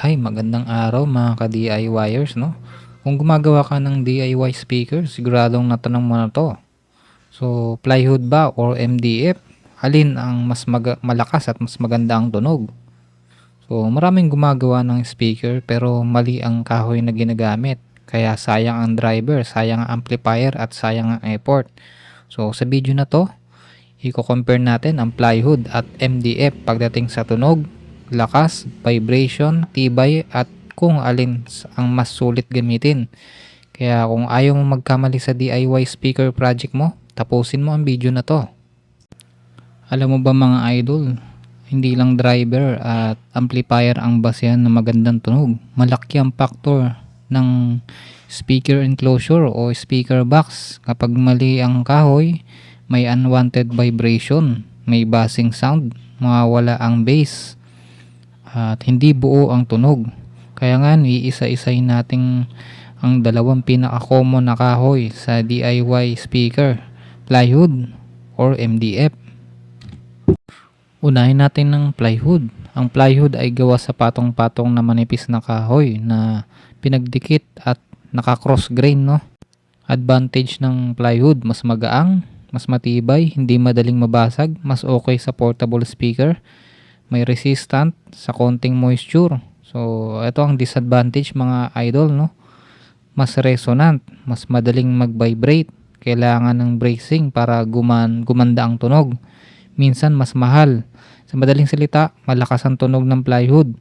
Hi, magandang araw mga ka-DIYers, no? Kung gumagawa ka ng DIY speaker, siguradong natanong mo na to. So, plywood ba or MDF? Alin ang mas malakas at mas maganda ang tunog? So, maraming gumagawa ng speaker pero mali ang kahoy na ginagamit. Kaya sayang ang driver, sayang ang amplifier at sayang ang effort. So, sa video na to, i-compare natin ang plywood at MDF pagdating sa tunog, lakas, vibration, tibay at kung alin ang mas sulit gamitin. Kaya kung ayaw mo magkamali sa DIY speaker project mo, tapusin mo ang video na to. Alam mo ba mga idol, hindi lang driver at amplifier ang basehan ng magandang tunog. Malaki ang factor ng speaker enclosure o speaker box. Kapag mali ang kahoy, may unwanted vibration, may buzzing sound, mawawala ang bass, at hindi buo ang tunog. Kaya nga iisa-isay nating ang dalawang pinaka-common na kahoy sa DIY speaker, plywood or MDF. Unahin natin ng plywood. Ang plywood ay gawa sa patong-patong na manipis na kahoy na pinagdikit at naka-cross grain, no? Advantage ng plywood, mas magaang, mas matibay, hindi madaling mabasag, mas okay sa portable speaker, may resistant sa konting moisture. So, ito ang disadvantage mga idol, no? Mas resonant, mas madaling mag-vibrate, kailangan ng bracing para gumanda ang tunog. Minsan mas mahal. Sa madaling salita, malakas ang tunog ng plywood.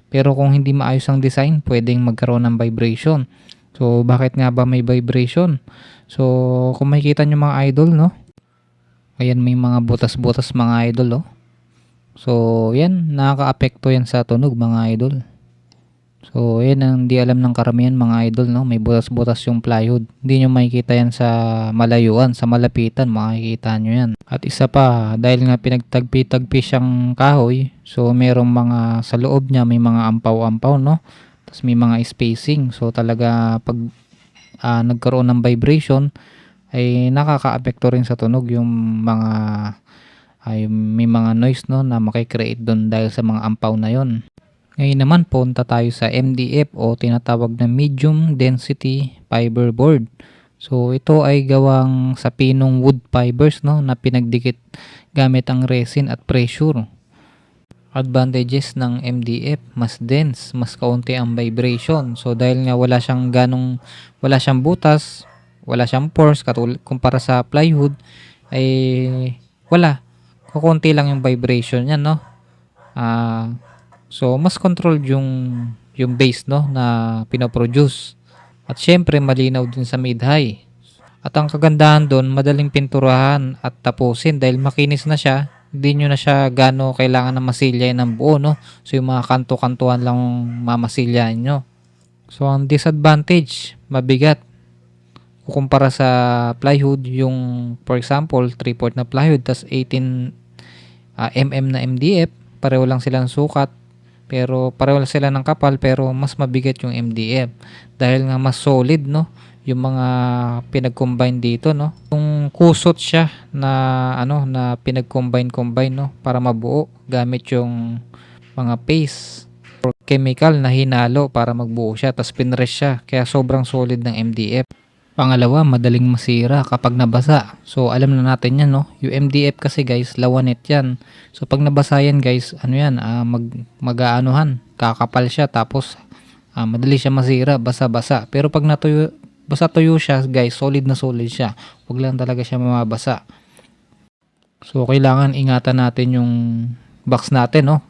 Pero kung hindi maayos ang design, pwedeng magkaroon ng vibration. So, bakit nga ba may vibration? So, kung makikita nyo mga idol, no? Ayan, may mga butas-butas mga idol, oh. So, yan, nakaka-apekto yan sa tunog mga idol. So, yan ang di alam ng karamihan mga idol, no? May butas-butas yung plywood. Hindi nyo makikita yan sa malayuan, sa malapitan, makikita nyo yan. At isa pa, dahil nga pinagtagpi-tagpi siyang kahoy, so merong mga sa loob niya, may mga ampaw-ampaw, no? Tapos may mga spacing. So, talaga pag nagkaroon ng vibration, ay nakaka-apekto rin sa tunog yung mga may mga noise, no, na makikreate doon dahil sa mga ampaw na yon. Ngayon naman punta tayo sa MDF o tinatawag na medium density fiber board. So ito ay gawang sa pinong wood fibers, no, na pinagdikit gamit ang resin at pressure. Advantages ng MDF, mas dense, mas kaunti ang vibration. So dahil nga wala siyang butas, wala siyang pores kumpara sa plywood, ay wala, kukunti lang yung vibration niya, no. So mas controlled yung bass, no, na pinoproduce. At syempre malinaw din sa mid-high. At ang kagandahan doon, madaling pinturahan at tapusin dahil makinis na siya. Hindi nyo na siya gano kailangan na masilyain ng buo, no. So yung mga kanto-kantuhan lang mamasilyain nyo. So ang disadvantage, mabigat. Kumpara sa plywood, yung for example 3/4 na plywood tas 18 mm na MDF, pareho lang silang sukat, pero pareho lang sila ng kapal, pero mas mabigat yung MDF dahil nga mas solid, no, yung mga pinag-combine dito, no. Kung kusot siya na na pinag-combine, no, para mabuo gamit yung mga paste or chemical na hinalo para magbuo siya, tas pinrest siya, kaya sobrang solid ng MDF. Pangalawa, madaling masira kapag nabasa. So, alam na natin yan, no? Yung MDF kasi guys, lawanet yan. So, pag nabasa yan guys, mag-aanuhan. Kakapal siya, tapos madali siya masira, basa-basa. Pero pag natuyo, basa-tuyo siya guys, solid na solid siya. Huwag lang talaga siya mababasa. So, kailangan ingatan natin yung box natin, no?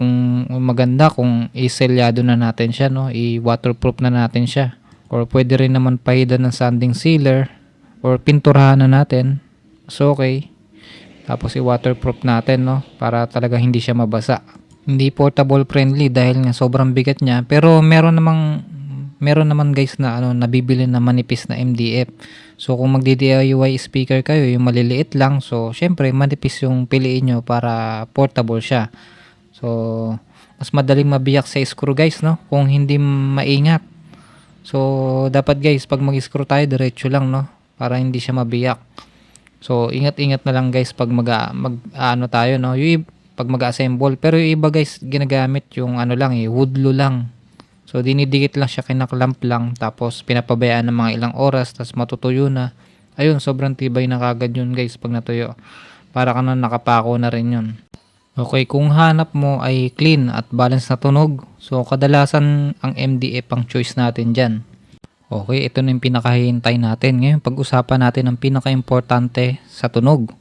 Kung maganda, kung iselyado na natin siya, no? I-waterproof na natin siya. Or pwede rin naman pahidan ng sanding sealer or pinturahan na natin. So okay. Tapos i-waterproof natin, no, para talaga hindi siya mabasa. Hindi portable friendly dahil nga sobrang bigat niya, pero meron naman guys na nabibili na manipis na MDF. So kung magdi-DIY speaker kayo, yung maliliit lang, so syempre manipis yung piliin nyo para portable siya. So mas madaling mabiyak sa screw guys, no, kung hindi maingat. So, dapat guys, pag mag-screw tayo, diretso lang, no? Para hindi siya mabiyak. So, ingat-ingat na lang guys pag tayo, no? pag mag-assemble. Pero yung iba guys, ginagamit yung ano lang wood glue lang. So dinidikit lang siya, kinaklamp lang, tapos pinapabayaan ng mga ilang oras, tapos matutuyo na. Ayun, sobrang tibay na kagad yun guys pag natuyo. Para ka na nakapako na rin yun. Okay, kung hanap mo ay clean at balance na tunog, so kadalasan ang MDF ang choice natin dyan. Okay, ito na yung pinakahihintay natin. Ngayon, pag-usapan natin ang pinaka-importante sa tunog.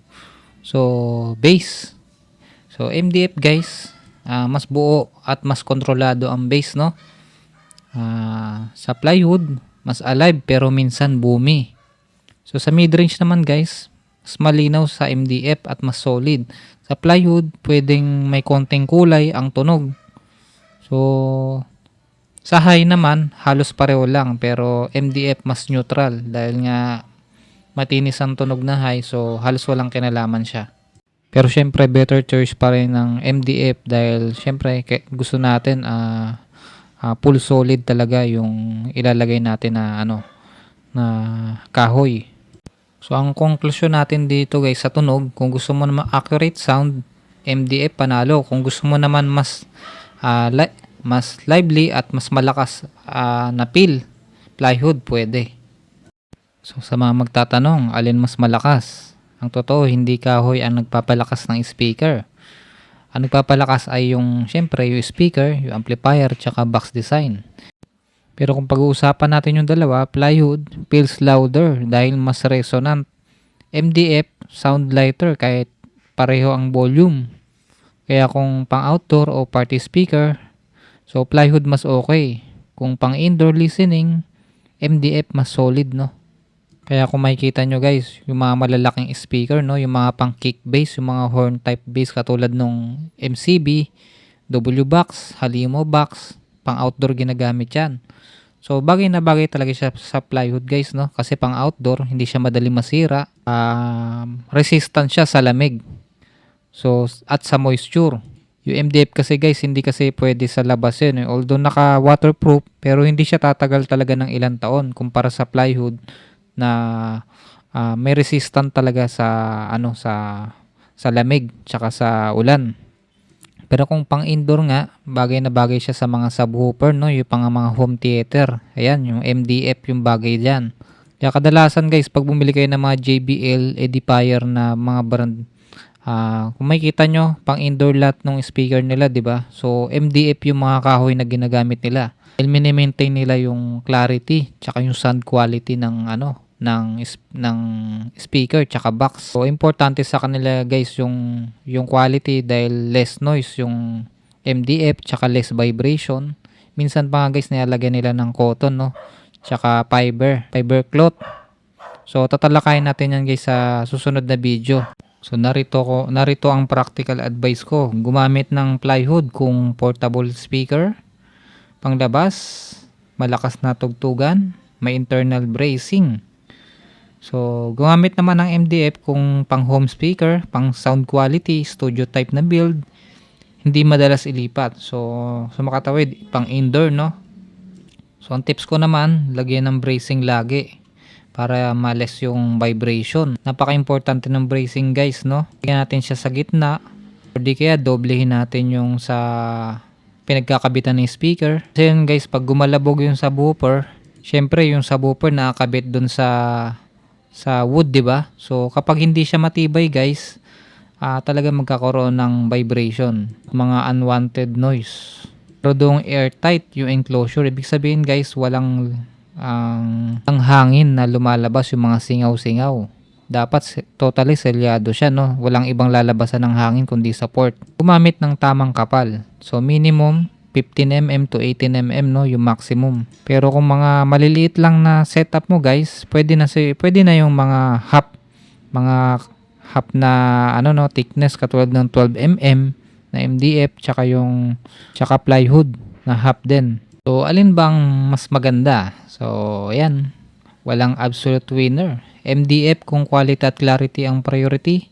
So, bass. So, MDF guys, mas buo at mas kontrolado ang bass, no? Sa plywood, mas alive pero minsan boomy. So, sa mid-range naman guys, mas malinaw sa MDF at mas solid. Sa plywood, pwedeng may konting kulay ang tunog. So, sa high naman, halos pareho lang, pero MDF mas neutral dahil nga matinis ang tunog na high, so halos walang kinalaman siya. Pero syempre, better choice pa rin ng MDF dahil syempre gusto natin full solid talaga yung ilalagay natin na na kahoy. So ang conclusion natin dito guys sa tunog, kung gusto mo naman accurate sound, MDF panalo. Kung gusto mo naman mas mas lively at mas malakas na feel, plywood pwede. So sa mga magtatanong, alin mas malakas? Ang totoo, hindi kahoy ang nagpapalakas ng speaker. Ang nagpapalakas ay syempre yung speaker, yung amplifier, tsaka box design. Pero kung pag-uusapan natin yung dalawa, plywood feels louder dahil mas resonant. MDF sound lighter kahit pareho ang volume. Kaya kung pang outdoor o party speaker, so plywood mas okay. Kung pang indoor listening, MDF mas solid, no? Kaya kung makikita nyo guys, yung mga malalaking speaker, no, yung mga pang kick bass, yung mga horn type bass katulad nung MCB, W box, Halimo box, pang outdoor ginagamit yan. So bagay na bagay talaga siya sa plywood guys, no? Kasi pang outdoor, hindi siya madali masira. Resistant siya sa lamig. So at sa moisture. Yung MDF kasi guys, hindi kasi pwede sa labas yun. Although naka waterproof, pero hindi siya tatagal talaga ng ilang taon kumpara sa plywood na may resistant talaga sa sa lamig tsaka sa ulan. Pero kung pang indoor nga, bagay na bagay siya sa mga subwoofer, no? Yung pang mga home theater. Ayan, yung MDF yung bagay diyan. Kaya kadalasan guys, pag bumili kayo ng mga JBL edifier na mga brand, kung makikita nyo, pang indoor lahat ng speaker nila, 'di ba? So MDF yung mga kahoy na ginagamit nila. Dahil mini-maintain nila yung clarity tsaka yung sound quality ng ng speaker tsaka box. So importante sa kanila guys yung quality dahil less noise yung MDF tsaka less vibration. Minsan pa nga guys nilalagyan nila ng cotton, no? Tsaka fiber cloth. So tatalakayin natin yan guys sa susunod na video. So narito ang practical advice ko. Gumamit ng plywood kung portable speaker, panglabas, malakas na tugtugan, may internal bracing. So, gumamit naman ng MDF kung pang home speaker, pang sound quality, studio type na build, hindi madalas ilipat. So makatawid, pang indoor, no? So, ang tips ko naman, lagyan ng bracing lagi para males yung vibration. Napaka-importante ng bracing guys, no? Lagyan natin siya sa gitna, o di kaya doblehin natin yung sa pinagkakabitan ng speaker. Kasi yun guys, pag gumalabog yung subwoofer, syempre yung subwoofer nakakabit dun sa wood, 'di ba? So kapag hindi siya matibay guys, talaga magkakaroon ng vibration, mga unwanted noise. Pero doong airtight yung enclosure, ibig sabihin guys, walang ang hangin na lumalabas, yung mga singaw-singaw. Dapat totally selyado siya, no? Walang ibang lalabasan ng hangin kundi sa port. Gumamit ng tamang kapal. So minimum 15mm to 18mm, no, yung maximum. Pero kung mga maliliit lang na setup mo guys, pwede na yung mga half na thickness katulad ng 12mm na MDF tsaka plywood na half din. So alin bang mas maganda? So ayan, walang absolute winner. MDF kung quality at clarity ang priority.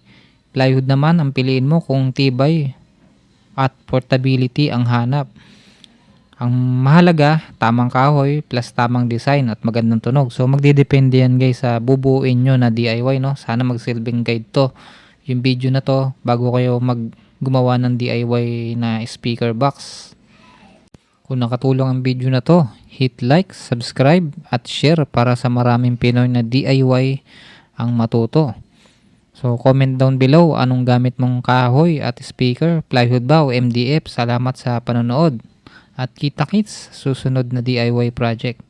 Plywood naman ang piliin mo kung tibay at portability ang hanap. Ang mahalaga, tamang kahoy plus tamang design at magandang tunog. So magdidepende yan guys sa bubuuin nyo na DIY, no? Sana magsilbing guide to yung video na to bago kayo gumawa ng DIY na speaker box. Kung nakatulong ang video na to, hit like, subscribe at share para sa maraming Pinoy na DIY ang matuto. So comment down below anong gamit mong kahoy at speaker, plywood ba o MDF. Salamat sa panonood at kita-kits susunod na DIY project.